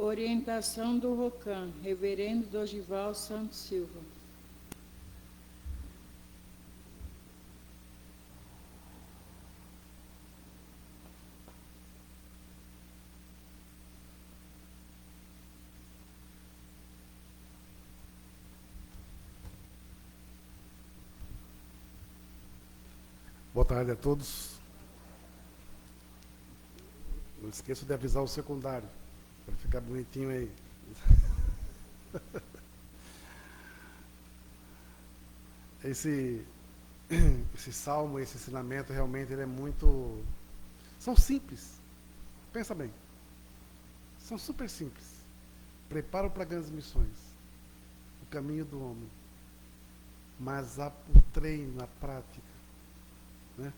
Orientação do ROCAM, Reverendo Dorival Santos Silva. Boa tarde a todos. Não esqueça de avisar o secundário, para ficar bonitinho aí. Esse salmo, esse ensinamento, realmente ele é muito... São simples. Pensa bem. São super simples. Preparo para grandes missões. O caminho do homem. Mas há o treino, a prática. Né?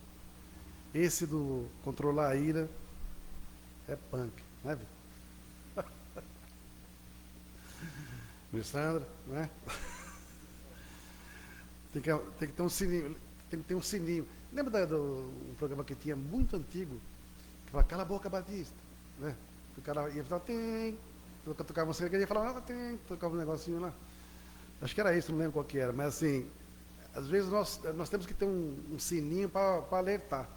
Esse do controlar a ira é punk, né, Vitor? Alessandra, né? Tem que ter um sininho. Tem que ter um sininho. Lembra do programa que tinha muito antigo? Que falava, cala a boca, Batista. Né? O cara ia falar, tem. Tocava música, ele ia falar, tem. Tocava um negocinho lá. Acho que era isso, não lembro qual que era. Mas assim, às vezes nós temos que ter um sininho para alertar.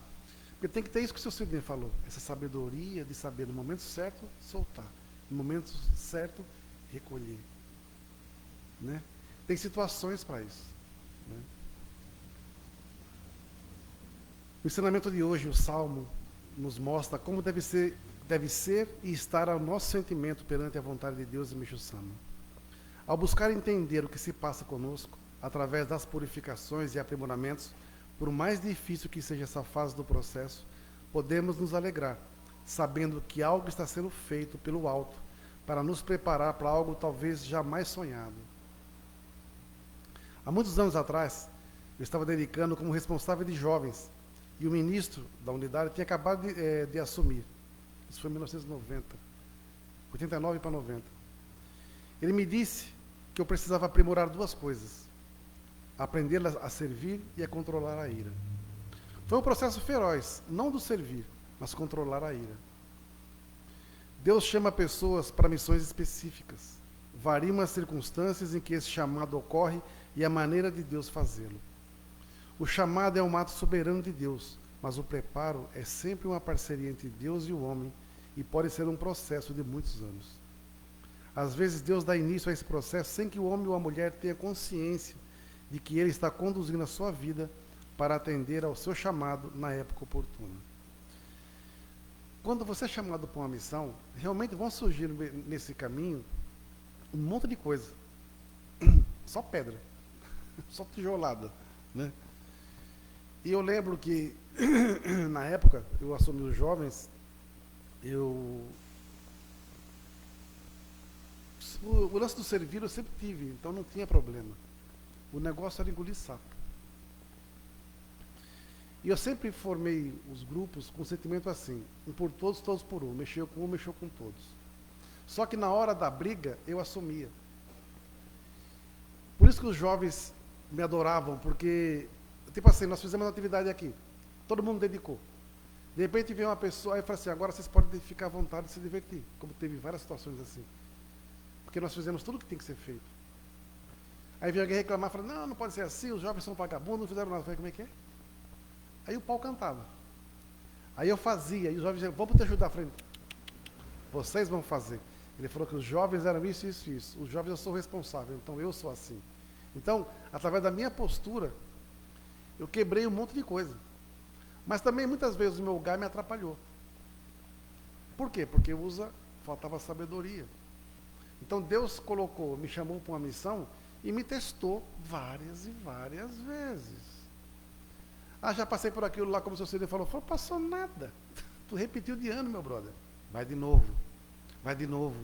Porque tem que ter isso que o seu Sidney falou. Essa sabedoria de saber no momento certo, soltar. No momento certo, recolher. Né? Tem situações para isso. Né? O ensinamento de hoje, o Salmo, nos mostra como deve ser e estar o nosso sentimento perante a vontade de Deus e Michusama. Ao buscar entender o que se passa conosco, através das purificações e aprimoramentos, por mais difícil que seja essa fase do processo, podemos nos alegrar, sabendo que algo está sendo feito pelo alto, para nos preparar para algo talvez jamais sonhado. Há muitos anos atrás, eu estava dedicando como responsável de jovens, e o ministro da unidade tinha acabado de assumir. Isso foi em 1990, 89 para 90. Ele me disse que eu precisava aprimorar duas coisas: aprender a servir e a controlar a ira. Foi um processo feroz, não do servir, mas controlar a ira. Deus chama pessoas para missões específicas. Variam as circunstâncias em que esse chamado ocorre e a maneira de Deus fazê-lo. O chamado é um ato soberano de Deus, mas o preparo é sempre uma parceria entre Deus e o homem e pode ser um processo de muitos anos. Às vezes Deus dá início a esse processo sem que o homem ou a mulher tenha consciência de que ele está conduzindo a sua vida para atender ao seu chamado na época oportuna. Quando você é chamado para uma missão, realmente vão surgir nesse caminho um monte de coisa. Só pedra, só tijolada, né? E eu lembro que, na época, eu assumi os jovens, o lance do servir eu sempre tive, então não tinha problema. O negócio era engolir sapo. E eu sempre formei os grupos com o sentimento assim, um por todos, todos por um. Mexeu com todos. Só que na hora da briga, eu assumia. Por isso que os jovens me adoravam, porque, tipo assim, nós fizemos uma atividade aqui, todo mundo dedicou. De repente veio uma pessoa, aí eu falei assim, agora vocês podem ficar à vontade de se divertir, como teve várias situações assim. Porque nós fizemos tudo o que tem que ser feito. Aí veio alguém reclamar, falou, não, não pode ser assim, os jovens são vagabundos, não fizeram nada. Eu falei, como é que é? Aí o pau cantava. Aí eu fazia, e os jovens diziam, vamos te ajudar. Eu falei, vocês vão fazer. Ele falou que os jovens eram isso, isso, isso. Os jovens eu sou responsável, então eu sou assim. Então, através da minha postura, eu quebrei um monte de coisa. Mas também, muitas vezes, o meu lugar me atrapalhou. Por quê? Porque faltava sabedoria. Então, Deus me chamou para uma missão e me testou várias e várias vezes. Ah, já passei por aquilo lá, como o seu Cid falou. Falou, passou nada. Tu repetiu de ano, meu brother. Vai de novo. Vai de novo.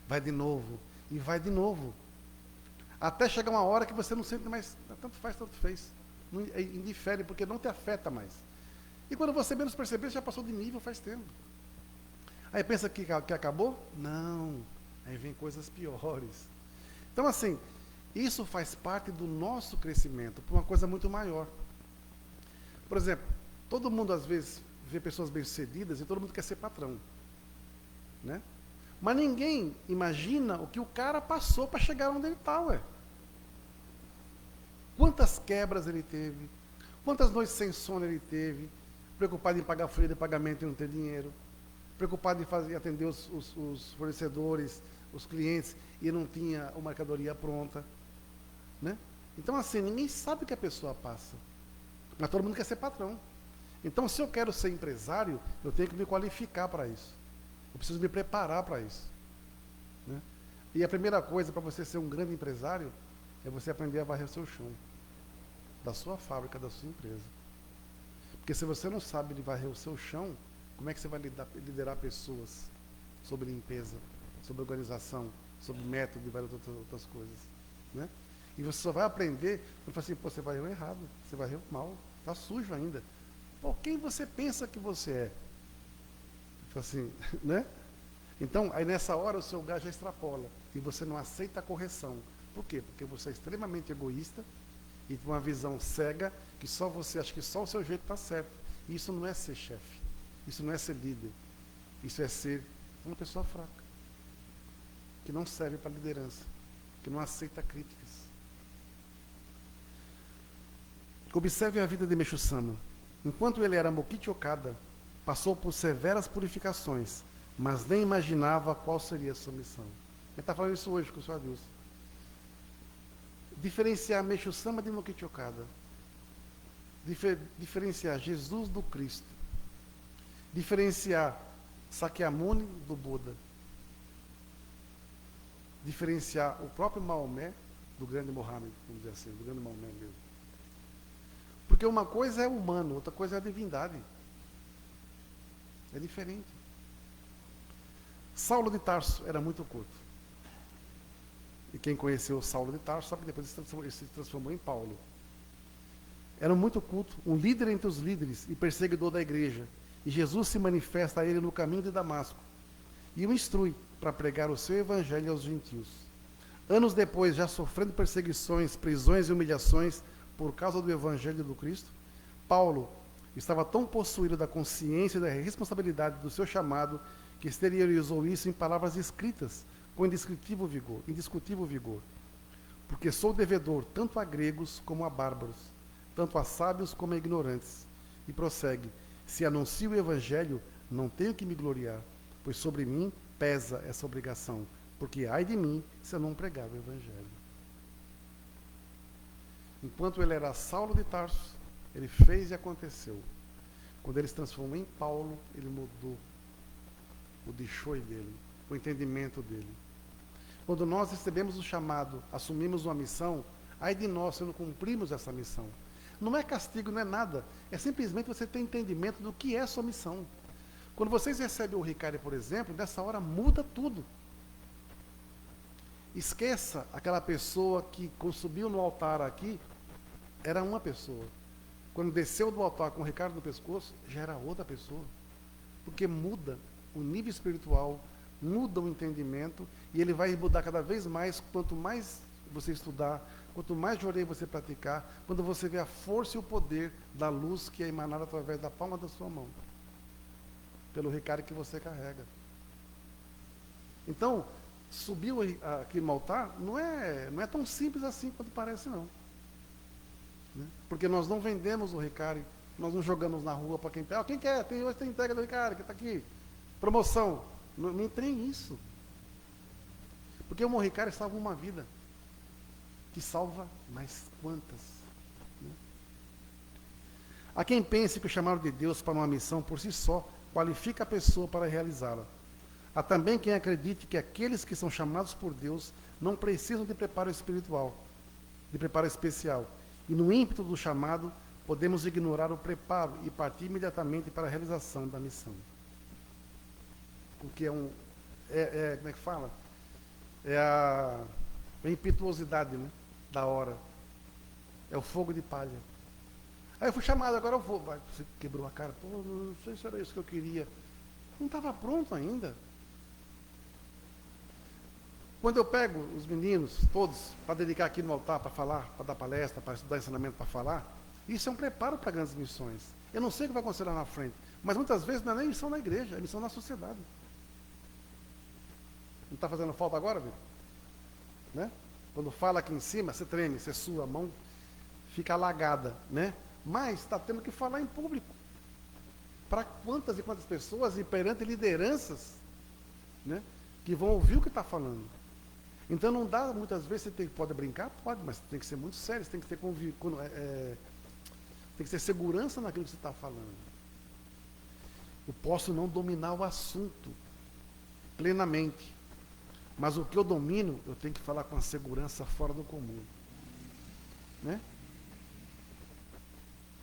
Vai de novo. E vai de novo. Até chegar uma hora que você não sente mais, tanto faz, tanto fez. Não indifere, porque não te afeta mais. E quando você menos perceber, já passou de nível faz tempo. Aí pensa que acabou? Não. Aí vem coisas piores. Então, assim, isso faz parte do nosso crescimento, para uma coisa muito maior. Por exemplo, todo mundo às vezes vê pessoas bem-sucedidas e todo mundo quer ser patrão. Né? Mas ninguém imagina o que o cara passou para chegar onde ele está, ué. Quantas quebras ele teve, quantas noites sem sono ele teve, preocupado em pagar folha de pagamento e não ter dinheiro, preocupado em atender os fornecedores, os clientes, e não tinha a mercadoria pronta. Né? Então, assim, ninguém sabe o que a pessoa passa. Mas todo mundo quer ser patrão. Então, se eu quero ser empresário, eu tenho que me qualificar para isso. Eu preciso me preparar para isso. Né? E a primeira coisa para você ser um grande empresário é você aprender a varrer o seu chão. Da sua fábrica, da sua empresa. Porque se você não sabe varrer o seu chão, como é que você vai liderar pessoas sobre limpeza, sobre organização, sobre método e várias outras coisas? Né? E você só vai aprender quando fala assim, pô, você varreu errado, você varreu mal, está sujo ainda. Pô, quem você pensa que você é? Assim, né? Então, aí nessa hora o seu gás já extrapola e você não aceita a correção. Por quê? Porque você é extremamente egoísta e tem uma visão cega que só você acha que só o seu jeito está certo. E isso não é ser chefe, isso não é ser líder, isso é ser uma pessoa fraca, que não serve para liderança, que não aceita críticas. Observe a vida de Meixo Sama. Enquanto ele era Mokichi Okada, passou por severas purificações, mas nem imaginava qual seria a sua missão. Ele está falando isso hoje com o Sr. Adilson. Diferenciar Meixo Sama de Mokichi Okada. Diferenciar Jesus do Cristo. Diferenciar Sakyamuni do Buda. Diferenciar o próprio Maomé do grande Mohammed, vamos dizer assim, do grande Maomé mesmo. Porque uma coisa é humano, outra coisa é a divindade. É diferente. Saulo de Tarso era muito culto. E quem conheceu Saulo de Tarso sabe que depois ele se transformou em Paulo. Era muito culto, um líder entre os líderes e perseguidor da igreja. E Jesus se manifesta a ele no caminho de Damasco e o instrui para pregar o seu evangelho aos gentios. Anos depois, já sofrendo perseguições, prisões e humilhações por causa do evangelho do Cristo, Paulo estava tão possuído da consciência e da responsabilidade do seu chamado que exteriorizou isso em palavras escritas com indescritível vigor. Porque sou devedor tanto a gregos como a bárbaros, tanto a sábios como a ignorantes. E prossegue, se anuncio o evangelho, não tenho que me gloriar, pois sobre mim pesa essa obrigação, porque ai de mim se eu não pregar o evangelho. Enquanto ele era Saulo de Tarso, ele fez e aconteceu. Quando ele se transformou em Paulo, ele mudou o deixoi dele, o entendimento dele. Quando nós recebemos o chamado, assumimos uma missão, ai de nós se não cumprimos essa missão. Não é castigo, não é nada. É simplesmente você ter entendimento do que é a sua missão. Quando vocês recebem o Ricari, por exemplo, nessa hora muda tudo. Esqueça aquela pessoa que, quando subiu no altar aqui, era uma pessoa. Quando desceu do altar com o Ricardo no pescoço, já era outra pessoa. Porque muda o nível espiritual, muda o entendimento, e ele vai mudar cada vez mais, quanto mais você estudar, quanto mais jorei você praticar, quando você vê a força e o poder da luz que é emanada através da palma da sua mão, pelo Ricardo que você carrega. Então, subir aqui no altar não é tão simples assim quanto parece, não. Né? Porque nós não vendemos o Ricari, nós não jogamos na rua para quem quer. Quem quer? Hoje tem entrega do Ricari, que está aqui. Promoção. Não tem isso. Porque o Ricari salva uma vida. Que salva mais quantas? Né? Há quem pense que o chamado de Deus para uma missão por si só qualifica a pessoa para realizá-la. Há também quem acredite que aqueles que são chamados por Deus não precisam de preparo espiritual, de preparo especial. E no ímpeto do chamado, podemos ignorar o preparo e partir imediatamente para a realização da missão. O que como é que fala? É a impetuosidade, né, da hora. É o fogo de palha. Aí eu fui chamado, agora eu vou. Você quebrou a cara. Pô, não sei se era isso que eu queria. Não estava pronto ainda. Quando eu pego os meninos, todos, para dedicar aqui no altar, para falar, para dar palestra, para estudar ensinamento, para falar, isso é um preparo para grandes missões. Eu não sei o que vai acontecer lá na frente, mas muitas vezes não é nem missão na igreja, é missão na sociedade. Não está fazendo falta agora, Vitor? Né? Quando fala aqui em cima, você treme, você sua, a mão fica alagada, né? Mas está tendo que falar em público. Para quantas e quantas pessoas e perante lideranças, né, que vão ouvir o que está falando. Então não dá, muitas vezes, você pode brincar, pode, mas tem que ser muito sério, você tem que ter tem que ter segurança naquilo que você está falando. Eu posso não dominar o assunto plenamente, mas o que eu domino, eu tenho que falar com a segurança fora do comum. Né?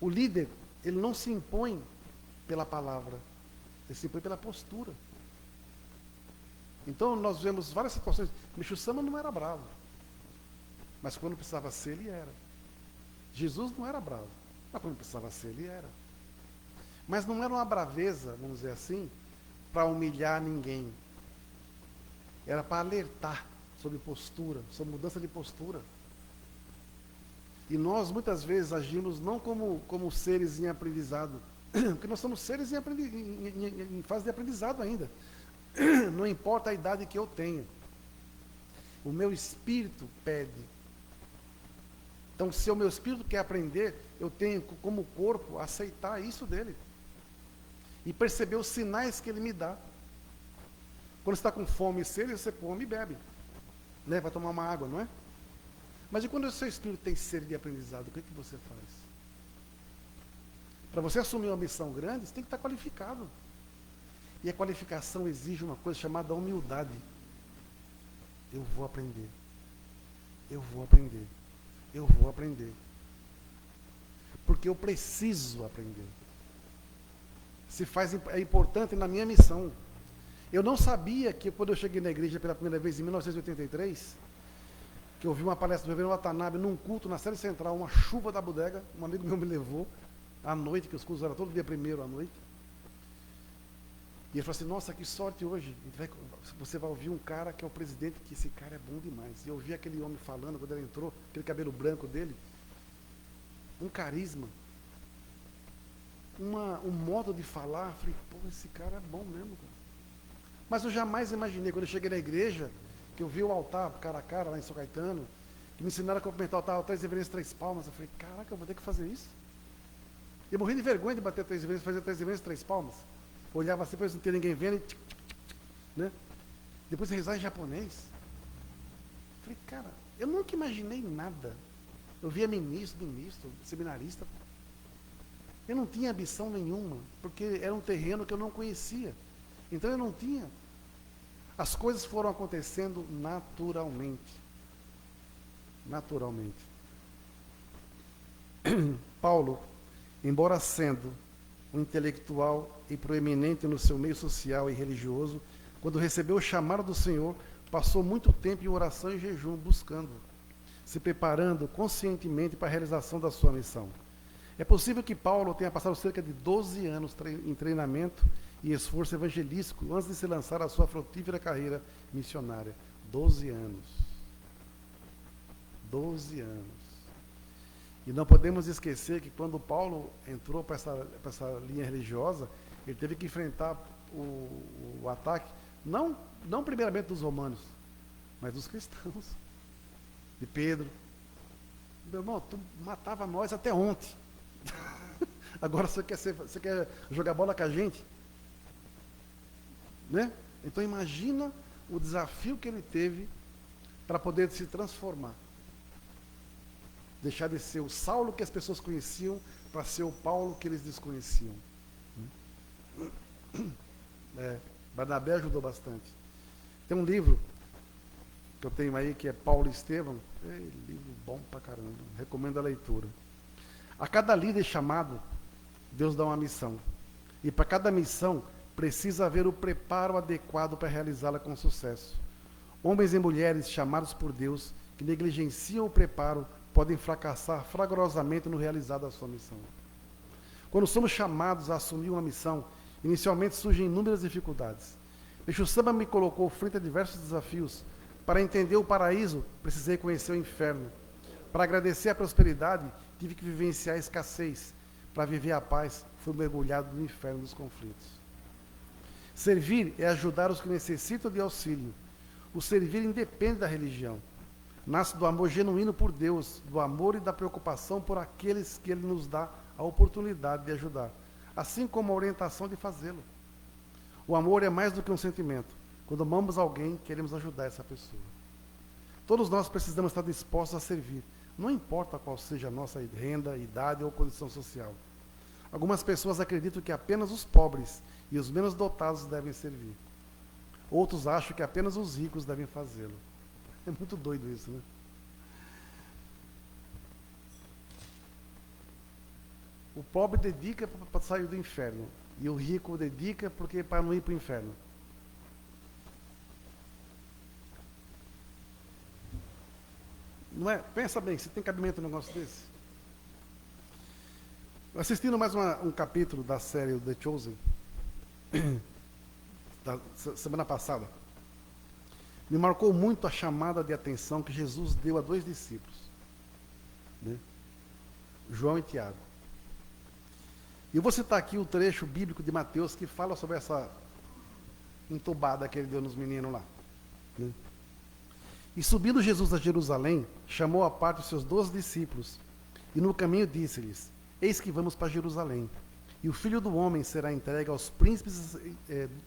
O líder, ele não se impõe pela palavra, ele se impõe pela postura. Então nós vemos várias situações. Meixo Sama não era bravo, mas quando precisava ser, ele era. Jesus não era bravo, mas quando precisava ser, ele era. Mas não era uma braveza, vamos dizer assim, para humilhar ninguém. Era para alertar sobre postura, sobre mudança de postura. E nós muitas vezes agimos não como seres em aprendizado, porque nós somos seres em fase de aprendizado ainda. Não importa a idade que eu tenha. O meu espírito pede. Então, se o meu espírito quer aprender, eu tenho como corpo aceitar isso dele. E perceber os sinais que ele me dá. Quando você está com fome e sede, você come e bebe. Né? Vai tomar uma água, não é? Mas e quando o seu espírito tem sede de aprendizado, o que você faz? Para você assumir uma missão grande, você tem que estar qualificado. E a qualificação exige uma coisa chamada humildade. Eu vou aprender. Eu vou aprender. Eu vou aprender. Porque eu preciso aprender. É importante na minha missão. Eu não sabia que quando eu cheguei na igreja pela primeira vez em 1983, que eu vi uma palestra do Reverendo Watanabe num culto na sede central, uma chuva da bodega, um amigo meu me levou à noite, que os cultos eram todo dia primeiro à noite. E ele falou assim, nossa, que sorte hoje. Você vai ouvir um cara que é o presidente, que esse cara é bom demais. E eu ouvi aquele homem falando, quando ele entrou, aquele cabelo branco dele, um carisma, um modo de falar. Falei, pô, esse cara é bom mesmo, cara. Mas eu jamais imaginei, quando eu cheguei na igreja, que eu vi o altar, cara a cara, lá em São Caetano, que me ensinaram a cumprimentar o altar, 3 reverências, 3 palmas. Eu falei, caraca, eu vou ter que fazer isso? E eu morri de vergonha de bater 3 reverências, fazer 3 reverências, 3 palmas. Olhava assim, depois não tinha ninguém vendo, né? Depois rezar em japonês. Falei, cara, eu nunca imaginei nada. Eu via ministro, seminarista. Eu não tinha ambição nenhuma, porque era um terreno que eu não conhecia. Então eu não tinha. As coisas foram acontecendo naturalmente. Naturalmente. Paulo, embora sendo um intelectual e proeminente no seu meio social e religioso, quando recebeu o chamado do Senhor, passou muito tempo em oração e jejum, buscando, se preparando conscientemente para a realização da sua missão. É possível que Paulo tenha passado cerca de 12 anos em treinamento e esforço evangelístico antes de se lançar à sua frutífera carreira missionária. 12 anos. 12 anos. E não podemos esquecer que quando Paulo entrou para essa linha religiosa, ele teve que enfrentar o ataque, não primeiramente dos romanos, mas dos cristãos. De Pedro. Meu irmão, tu matava nós até ontem. Agora você quer jogar bola com a gente? Né? Então imagina o desafio que ele teve para poder se transformar. Deixar de ser o Saulo que as pessoas conheciam para ser o Paulo que eles desconheciam. Barnabé ajudou bastante. Tem um livro que eu tenho aí que é Paulo e Estevão. Livro bom pra caramba. Recomendo a leitura. A cada líder chamado, Deus dá uma missão. E para cada missão, precisa haver o preparo adequado para realizá-la com sucesso. Homens e mulheres chamados por Deus, que negligenciam o preparo, podem fracassar fragorosamente no realizar da sua missão. Quando somos chamados a assumir uma missão, inicialmente surgem inúmeras dificuldades. Meixo Sama me colocou frente a diversos desafios. Para entender o paraíso, precisei conhecer o inferno. Para agradecer a prosperidade, tive que vivenciar a escassez. Para viver a paz, fui mergulhado no inferno dos conflitos. Servir é ajudar os que necessitam de auxílio. O servir independe da religião. Nasce do amor genuíno por Deus, do amor e da preocupação por aqueles que Ele nos dá a oportunidade de ajudar, assim como a orientação de fazê-lo. O amor é mais do que um sentimento. Quando amamos alguém, queremos ajudar essa pessoa. Todos nós precisamos estar dispostos a servir, não importa qual seja a nossa renda, idade ou condição social. Algumas pessoas acreditam que apenas os pobres e os menos dotados devem servir. Outros acham que apenas os ricos devem fazê-lo. É muito doido isso, né? O pobre dedica para sair do inferno. E o rico dedica para não ir para o inferno. Não é? Pensa bem, se tem cabimento um negócio desse. Assistindo mais um capítulo da série The Chosen, da semana passada, me marcou muito a chamada de atenção que Jesus deu a 2 discípulos, né? João e Tiago. E eu vou citar aqui o trecho bíblico de Mateus que fala sobre essa entubada que ele deu nos meninos lá, né? E subindo Jesus a Jerusalém, chamou à parte os seus 12 discípulos, e no caminho disse-lhes: Eis que vamos para Jerusalém, e o Filho do Homem será entregue aos príncipes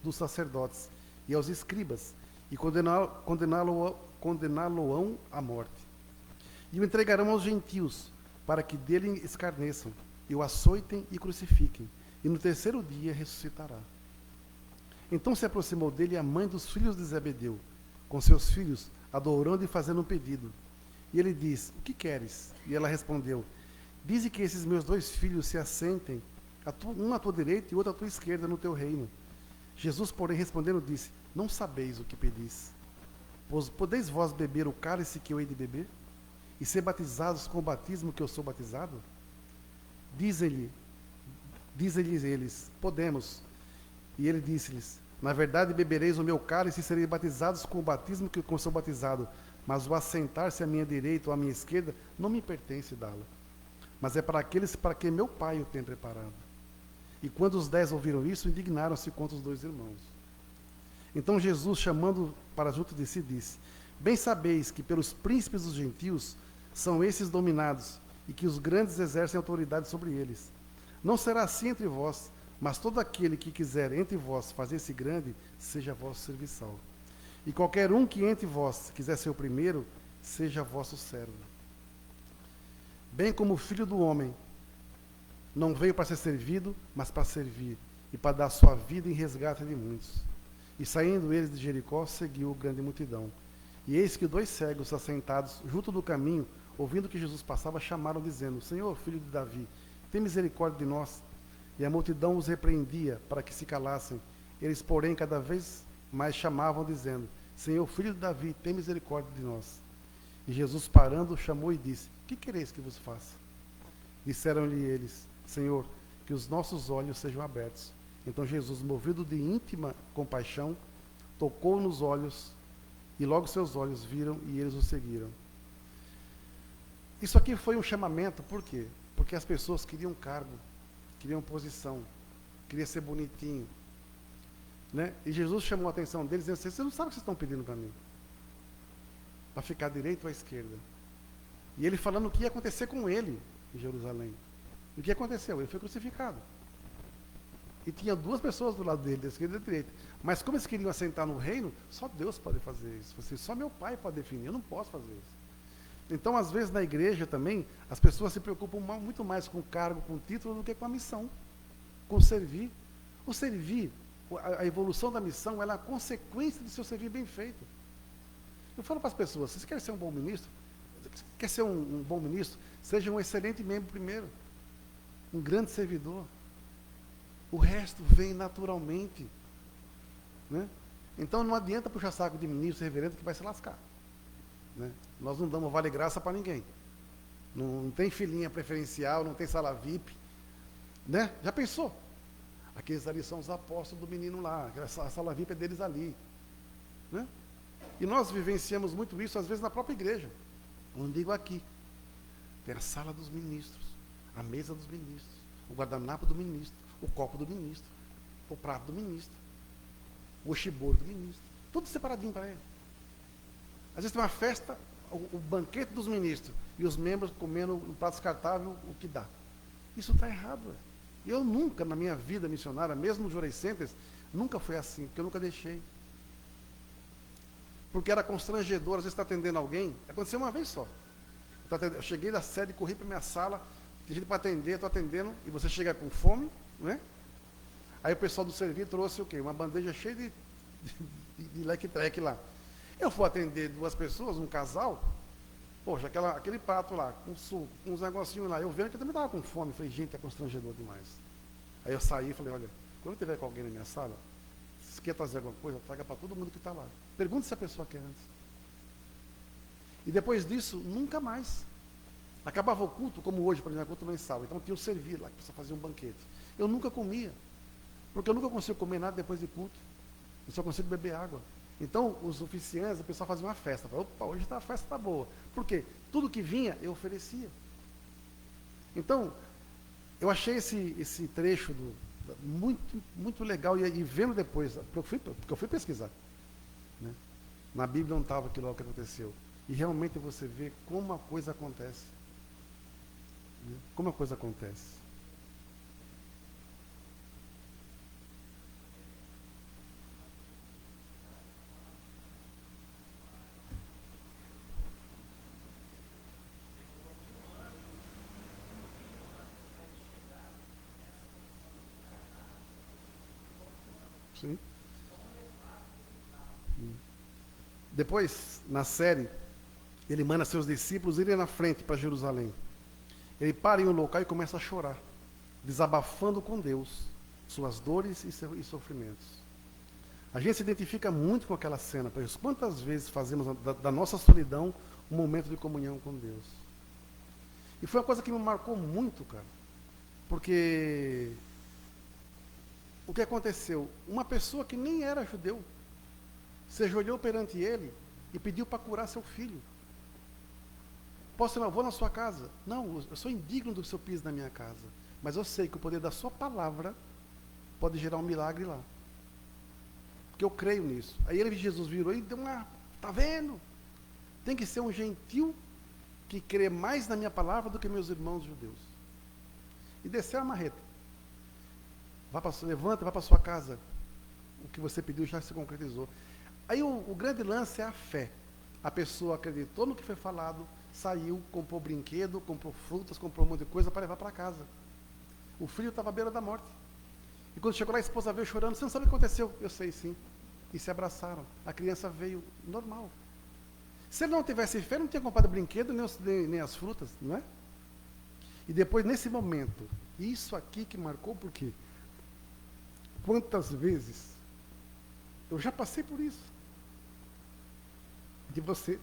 dos sacerdotes e aos escribas, e condená-lo-ão à morte. E o entregarão aos gentios, para que dele escarneçam, e o açoitem e crucifiquem, e no 3º dia ressuscitará. Então se aproximou dele a mãe dos filhos de Zebedeu, com seus filhos, adorando e fazendo um pedido. E ele diz: O que queres? E ela respondeu: Dize que esses meus 2 filhos se assentem, um à tua direita e outro à tua esquerda no teu reino. Jesus, porém, respondendo, disse: Não sabeis o que pedis. Pois podeis vós beber o cálice que eu hei de beber? E ser batizados com o batismo que eu sou batizado? Dizem-lhes eles: Podemos. E ele disse-lhes: Na verdade, bebereis o meu cálice e sereis batizados com o batismo que eu sou batizado, mas o assentar-se à minha direita ou à minha esquerda não me pertence dá-lo, mas é para aqueles para quem meu Pai o tem preparado. E quando os 10 ouviram isso, indignaram-se contra os 2 irmãos. Então Jesus, chamando para junto de si, disse: Bem sabeis que pelos príncipes dos gentios são esses dominados, e que os grandes exercem autoridade sobre eles. Não será assim entre vós, mas todo aquele que quiser entre vós fazer-se grande, seja vosso serviçal. E qualquer um que entre vós quiser ser o primeiro, seja vosso servo. Bem como o Filho do Homem não veio para ser servido, mas para servir, e para dar sua vida em resgate de muitos. E saindo eles de Jericó, seguiu grande multidão. E eis que 2 cegos assentados junto do caminho, ouvindo que Jesus passava, chamaram, dizendo: Senhor, filho de Davi, tem misericórdia de nós. E a multidão os repreendia para que se calassem. Eles, porém, cada vez mais chamavam, dizendo: Senhor, filho de Davi, tem misericórdia de nós. E Jesus, parando, chamou e disse: Que quereis que vos faça? Disseram-lhe eles: Senhor, que os nossos olhos sejam abertos. Então Jesus, movido de íntima compaixão, tocou nos olhos, e logo seus olhos viram e eles o seguiram. Isso aqui foi um chamamento, por quê? Porque as pessoas queriam cargo, queriam posição, queriam ser bonitinho, né? E Jesus chamou a atenção deles, dizendo: Vocês não sabem o que vocês estão pedindo para mim? Para ficar à direita ou à esquerda? E ele falando o que ia acontecer com ele em Jerusalém. E o que aconteceu? Ele foi crucificado. E tinha 2 pessoas do lado dele, da esquerda e da direita. Mas como eles queriam assentar no reino, só Deus pode fazer isso. Só meu Pai pode definir, eu não posso fazer isso. Então, às vezes, na igreja também, as pessoas se preocupam muito mais com o cargo, com o título, do que com a missão, com o servir. O servir, a evolução da missão, ela é a consequência do seu servir bem feito. Eu falo para as pessoas: se você quer ser um bom ministro, quer ser um bom ministro, seja um excelente membro primeiro, um grande servidor. O resto vem naturalmente, né? Então não adianta puxar saco de ministro reverendo que vai se lascar, né? Nós não damos vale graça para ninguém. Não tem filinha preferencial, não tem sala VIP, né? Já pensou? Aqueles ali são os apóstolos do menino lá, a sala VIP é deles ali, né? E nós vivenciamos muito isso, às vezes, na própria igreja. Não digo aqui. Tem a sala dos ministros, a mesa dos ministros, o guardanapo do ministro, o copo do ministro, o prato do ministro, o chibor do ministro. Tudo separadinho para ele. Às vezes tem uma festa, o banquete dos ministros, e os membros comendo no prato descartável o que dá. Isso está errado. Eu nunca, na minha vida missionária, mesmo no Jurei Centers, nunca foi assim, porque eu nunca deixei. Porque era constrangedor, às vezes está atendendo alguém, aconteceu uma vez só. Eu cheguei da sede, corri para minha sala, tem gente para atender, estou atendendo, e você chega com fome, né? Aí o pessoal do serviço trouxe o quê? Uma bandeja cheia de leque-treque lá. Eu fui atender duas pessoas, um casal, poxa, aquele prato lá, com suco, com uns negocinhos lá, eu vendo que eu também estava com fome, falei, gente, é constrangedor demais. Aí eu saí e falei, olha, quando eu tiver com alguém na minha sala, se quer trazer alguma coisa, traga para todo mundo que está lá. Pergunte se a pessoa quer antes. E depois disso, nunca mais. Acabava o culto, como hoje, por exemplo, o culto mensal. Então tinha o servir lá, que precisa fazer um banquete. Eu nunca comia, porque eu nunca consigo comer nada depois de culto. Eu só consigo beber água. Então, os oficiantes, o pessoal fazia uma festa. Falava, opa, hoje a festa está boa. Por quê? Tudo que vinha, eu oferecia. Então, eu achei esse trecho muito, muito legal. E vendo depois, porque eu fui pesquisar. Né? Na Bíblia não estava aquilo lá que aconteceu. E realmente você vê como a coisa acontece. Né? Como a coisa acontece. Sim. Depois, na série, ele manda seus discípulos irem na frente para Jerusalém. Ele para em um local e começa a chorar, desabafando com Deus suas dores e sofrimentos. A gente se identifica muito com aquela cena, pois quantas vezes fazemos da nossa solidão um momento de comunhão com Deus. E foi uma coisa que me marcou muito, cara, porque o que aconteceu? Uma pessoa que nem era judeu se ajoelhou perante ele e pediu para curar seu filho. Posso ir, vou na sua casa? Não, eu sou indigno do que o senhor pisa na minha casa. Mas eu sei que o poder da sua palavra pode gerar um milagre lá. Porque eu creio nisso. Aí Jesus virou e deu uma... Está vendo? Tem que ser um gentil que crê mais na minha palavra do que meus irmãos judeus. E desceu a marreta. Levanta, vai para sua casa. O que você pediu já se concretizou. Aí o grande lance é a fé. A pessoa acreditou no que foi falado, saiu, comprou brinquedo, comprou frutas, comprou um monte de coisa para levar para casa. O filho estava à beira da morte. E quando chegou lá, a esposa veio chorando. Você não sabe o que aconteceu? Eu sei, sim. E se abraçaram. A criança veio normal. Se ele não tivesse fé, não tinha comprado brinquedo, nem as frutas, não é? E depois, nesse momento, isso aqui que marcou, por quê? Quantas vezes eu já passei por isso? De você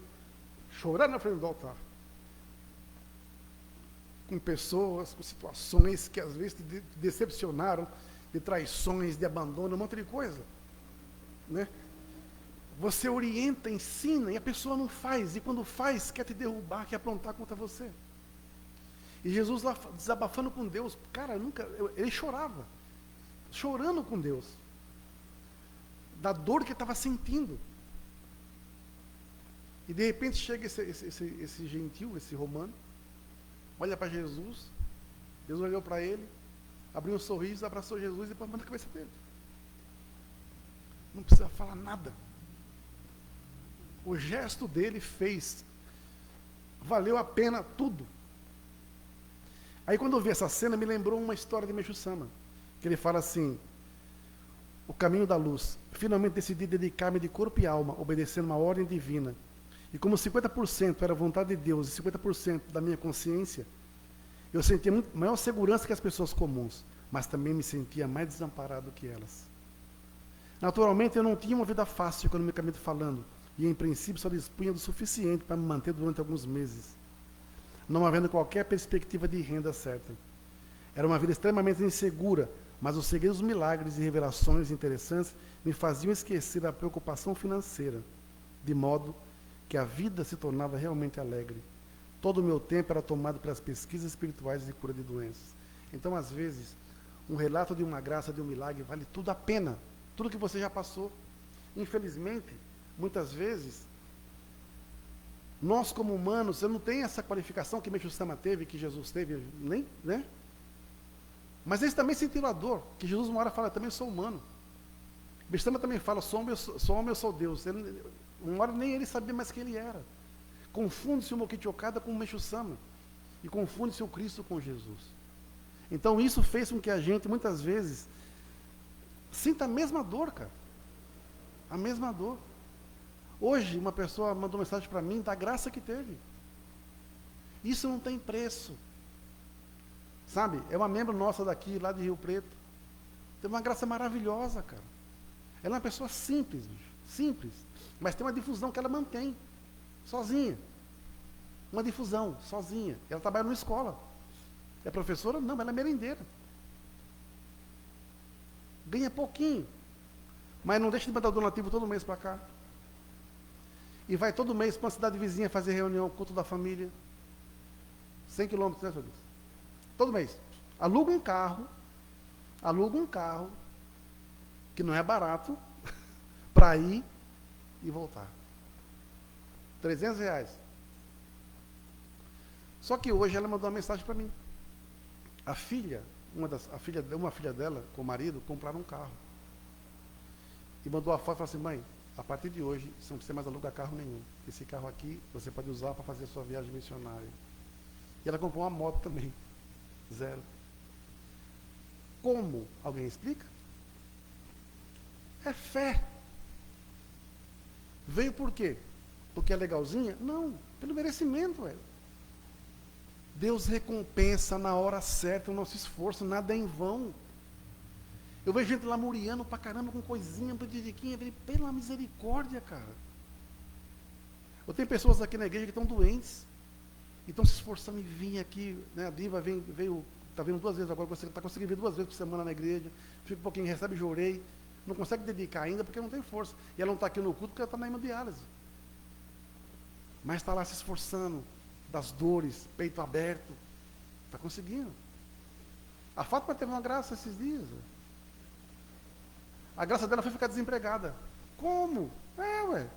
chorar na frente do altar. Com pessoas, com situações que às vezes te decepcionaram, de traições, de abandono, um monte de coisa. Né? Você orienta, ensina, e a pessoa não faz. E quando faz, quer te derrubar, quer aprontar contra você. E Jesus lá desabafando com Deus, cara, ele chorava. Chorando com Deus. Da dor que estava sentindo. E de repente chega esse gentil, esse romano, olha para Jesus, Jesus olhou para ele, abriu um sorriso, abraçou Jesus e depois manda a cabeça dele. Não precisa falar nada. O gesto dele fez, valeu a pena tudo. Aí quando eu vi essa cena, me lembrou uma história de Meixo Sama, que ele fala assim: o caminho da luz. Finalmente decidi dedicar-me de corpo e alma, obedecendo uma ordem divina. E como 50% era a vontade de Deus e 50% da minha consciência, eu sentia muito maior segurança que as pessoas comuns, mas também me sentia mais desamparado que elas. Naturalmente, eu não tinha uma vida fácil, economicamente falando, e em princípio só dispunha do suficiente para me manter durante alguns meses, não havendo qualquer perspectiva de renda certa. Era uma vida extremamente insegura, mas os segredos, milagres e revelações interessantes me faziam esquecer a preocupação financeira, de modo que a vida se tornava realmente alegre. Todo o meu tempo era tomado pelas pesquisas espirituais de cura de doenças. Então, às vezes, um relato de uma graça, de um milagre, vale tudo a pena. Tudo que você já passou. Infelizmente, muitas vezes, Nós, como humanos, eu não tenho essa qualificação que Meixo Sama teve, que Jesus teve, nem, né? Mas eles também sentiram a dor, que Jesus uma hora fala, eu também sou humano. Meixo Sama também fala, sou homem, eu sou Deus. Uma hora nem ele sabia mais quem ele era. Confunde-se o Mokichi Okada com o Meixo Sama. E confunde-se o Cristo com Jesus. Então isso fez com que a gente, muitas vezes, sinta a mesma dor, cara. A mesma dor. Hoje, uma pessoa mandou mensagem para mim da graça que teve. Isso não tem preço. Sabe? É uma membro nossa daqui, lá de Rio Preto. Teve uma graça maravilhosa, cara. Ela é uma pessoa simples, bicho. Simples. Mas tem uma difusão que ela mantém. Sozinha. Uma difusão, sozinha. Ela trabalha numa escola. É professora? Não, ela é merendeira. Ganha pouquinho. Mas não deixa de mandar o donativo todo mês para cá. E vai todo mês para uma cidade vizinha fazer reunião, culto da família. 100 quilômetros, né, Feliz? Todo mês. Aluga um carro, que não é barato, para ir e voltar. R$300. Só que hoje ela mandou uma mensagem para mim. Uma filha dela, com o marido, compraram um carro. E mandou a foto e falou assim, mãe, a partir de hoje, você não precisa mais alugar carro nenhum. Esse carro aqui, você pode usar para fazer a sua viagem missionária. E ela comprou uma moto também. 0. Como? Alguém explica? É fé. Veio por quê? Porque é legalzinha? Não, pelo merecimento, velho. Deus recompensa na hora certa o nosso esforço, nada é em vão. Eu vejo gente lamuriando pra caramba com coisinha, pedidiquinha, pela misericórdia, cara. Eu tenho pessoas aqui na igreja que estão doentes, e estão se esforçando em vir aqui, né? A Diva está vindo 2 vezes agora, está conseguindo vir 2 vezes por semana na igreja, fica um pouquinho, recebe jorei, não consegue dedicar ainda porque não tem força. E ela não está aqui no culto porque ela está na hemodiálise. Mas está lá se esforçando, das dores, peito aberto, está conseguindo. A Fátima teve uma graça esses dias. A graça dela foi ficar desempregada. Como? Ué.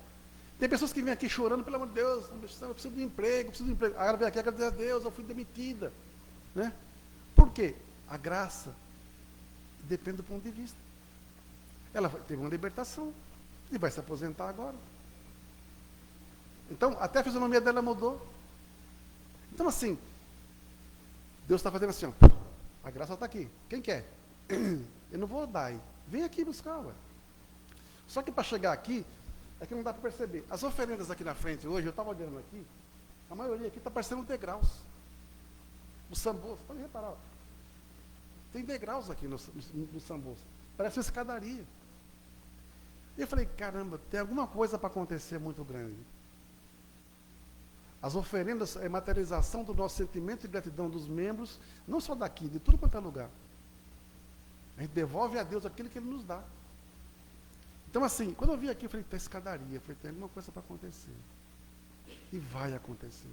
Tem pessoas que vêm aqui chorando, pelo amor de Deus, eu preciso de emprego, Aí ela vem aqui agradecer a Deus, eu fui demitida. Né? Por quê? A graça depende do ponto de vista. Ela teve uma libertação e vai se aposentar agora. Então, até a fisionomia dela mudou. Então, assim, Deus está fazendo assim, ó, a graça está aqui. Quem quer? Eu não vou dar aí. Vem aqui buscar, ué. Só que para chegar aqui, é que não dá para perceber. As oferendas aqui na frente hoje, eu estava olhando aqui, a maioria aqui está parecendo degraus. O sambo, pode reparar, ó. Tem degraus aqui no sambo. Parece uma escadaria. E eu falei, caramba, tem alguma coisa para acontecer muito grande. As oferendas é materialização do nosso sentimento de gratidão dos membros, não só daqui, de tudo quanto é lugar. A gente devolve a Deus aquilo que Ele nos dá. Então, assim, quando eu vim aqui, eu falei, tem escadaria, eu falei, tem alguma coisa para acontecer. E vai acontecer.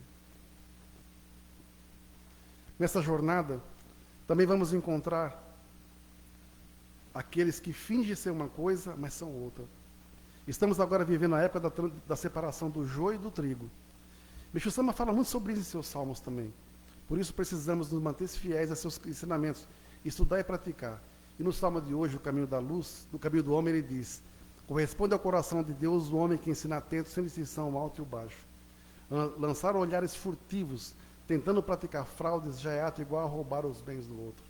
Nessa jornada, também vamos encontrar aqueles que fingem ser uma coisa, mas são outra. Estamos agora vivendo a época da separação do joio e do trigo. Meixo Sama fala muito sobre isso em seus salmos também. Por isso precisamos nos manter fiéis a seus ensinamentos, estudar e praticar. E no salmo de hoje, o caminho da luz, do caminho do homem, ele diz, corresponde ao coração de Deus o homem que ensina atento, sem distinção, o alto e o baixo. Lançar olhares furtivos, tentando praticar fraudes, já é ato igual a roubar os bens do outro.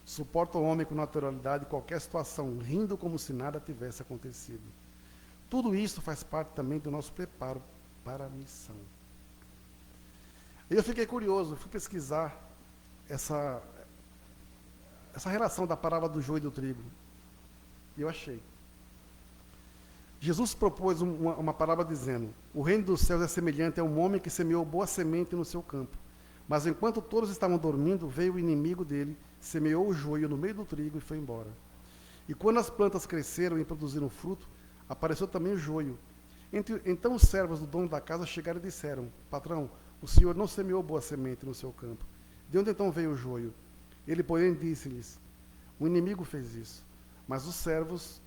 Suporta o homem com naturalidade qualquer situação, rindo como se nada tivesse acontecido. Tudo isso faz parte também do nosso preparo para a missão. Eu fiquei curioso, fui pesquisar essa relação da parábola do joio e do trigo. E eu achei. Jesus propôs uma parábola dizendo, o reino dos céus é semelhante a um homem que semeou boa semente no seu campo. Mas enquanto todos estavam dormindo, veio o inimigo dele, semeou o joio no meio do trigo e foi embora. E quando as plantas cresceram e produziram fruto, apareceu também o joio. Então os servos do dono da casa chegaram e disseram, patrão, o senhor não semeou boa semente no seu campo. De onde então veio o joio? Ele, porém, disse-lhes, o inimigo fez isso. Mas os servos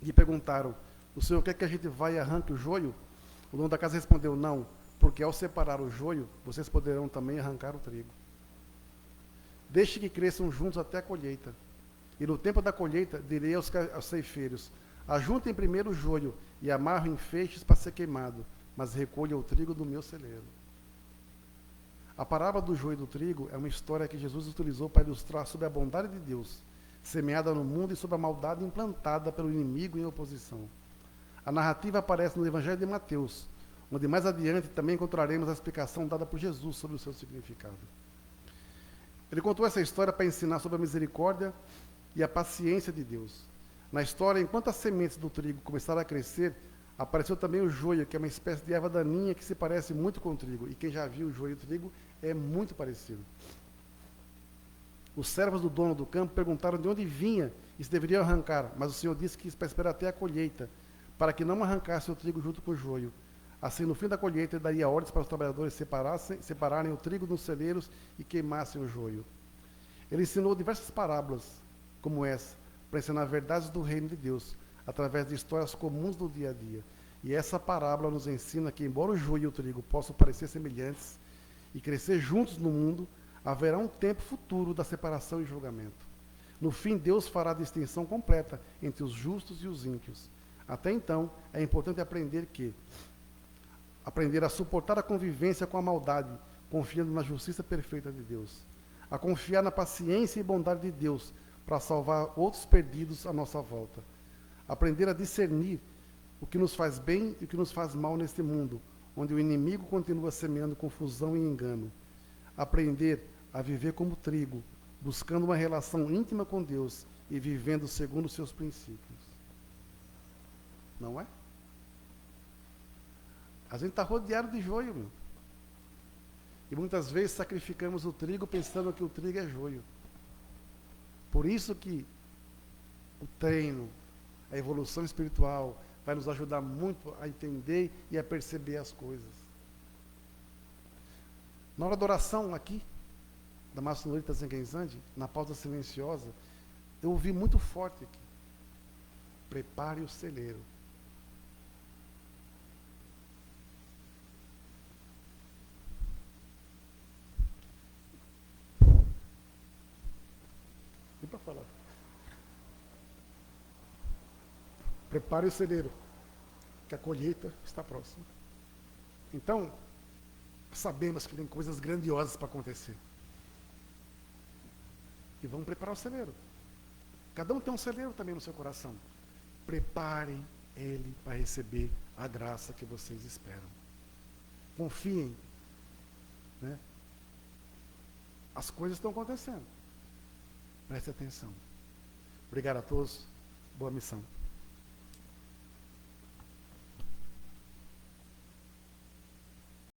lhe perguntaram, o senhor quer que a gente vá e arranque o joio? O dono da casa respondeu, não, porque ao separar o joio, vocês poderão também arrancar o trigo. Deixe que cresçam juntos até a colheita. E no tempo da colheita, direi aos ceifeiros: ajuntem primeiro o joio e amarrem em feixes para ser queimado, mas recolham o trigo do meu celeiro. A parábola do joio e do trigo é uma história que Jesus utilizou para ilustrar sobre a bondade de Deus, semeada no mundo, e sobre a maldade implantada pelo inimigo em oposição. A narrativa aparece no Evangelho de Mateus, onde mais adiante também encontraremos a explicação dada por Jesus sobre o seu significado. Ele contou essa história para ensinar sobre a misericórdia e a paciência de Deus. Na história, enquanto as sementes do trigo começaram a crescer, apareceu também o joio, que é uma espécie de erva daninha que se parece muito com o trigo. E quem já viu o joio e o trigo é muito parecido. Os servos do dono do campo perguntaram de onde vinha e se deveriam arrancar, mas o Senhor disse que para esperar até a colheita, para que não arrancasse o trigo junto com o joio. Assim, no fim da colheita, ele daria ordens para os trabalhadores separarem o trigo nos celeiros e queimassem o joio. Ele ensinou diversas parábolas, como essa, para ensinar verdades do reino de Deus, através de histórias comuns do dia a dia. E essa parábola nos ensina que, embora o joio e o trigo possam parecer semelhantes e crescer juntos no mundo, haverá um tempo futuro da separação e julgamento. No fim, Deus fará a distinção completa entre os justos e os ímpios. Até então, é importante aprender a suportar a convivência com a maldade, confiando na justiça perfeita de Deus. A confiar na paciência e bondade de Deus para salvar outros perdidos à nossa volta. Aprender a discernir o que nos faz bem e o que nos faz mal neste mundo, onde o inimigo continua semeando confusão e engano. Aprender a viver como trigo, buscando uma relação íntima com Deus e vivendo segundo os seus princípios. Não é? A gente está rodeado de joio, meu. E muitas vezes sacrificamos o trigo pensando que o trigo é joio. Por isso que o treino, a evolução espiritual, vai nos ajudar muito a entender e a perceber as coisas. Na hora da oração aqui, da maçonorita Zenguenzande, na pausa silenciosa, eu ouvi muito forte aqui: prepare o celeiro. E para falar? Prepare o celeiro, que a colheita está próxima. Então, sabemos que tem coisas grandiosas para acontecer. E vamos preparar o celeiro. Cada um tem um celeiro também no seu coração. Preparem ele para receber a graça que vocês esperam. Confiem. Né? As coisas estão acontecendo. Preste atenção. Obrigado a todos. Boa missão.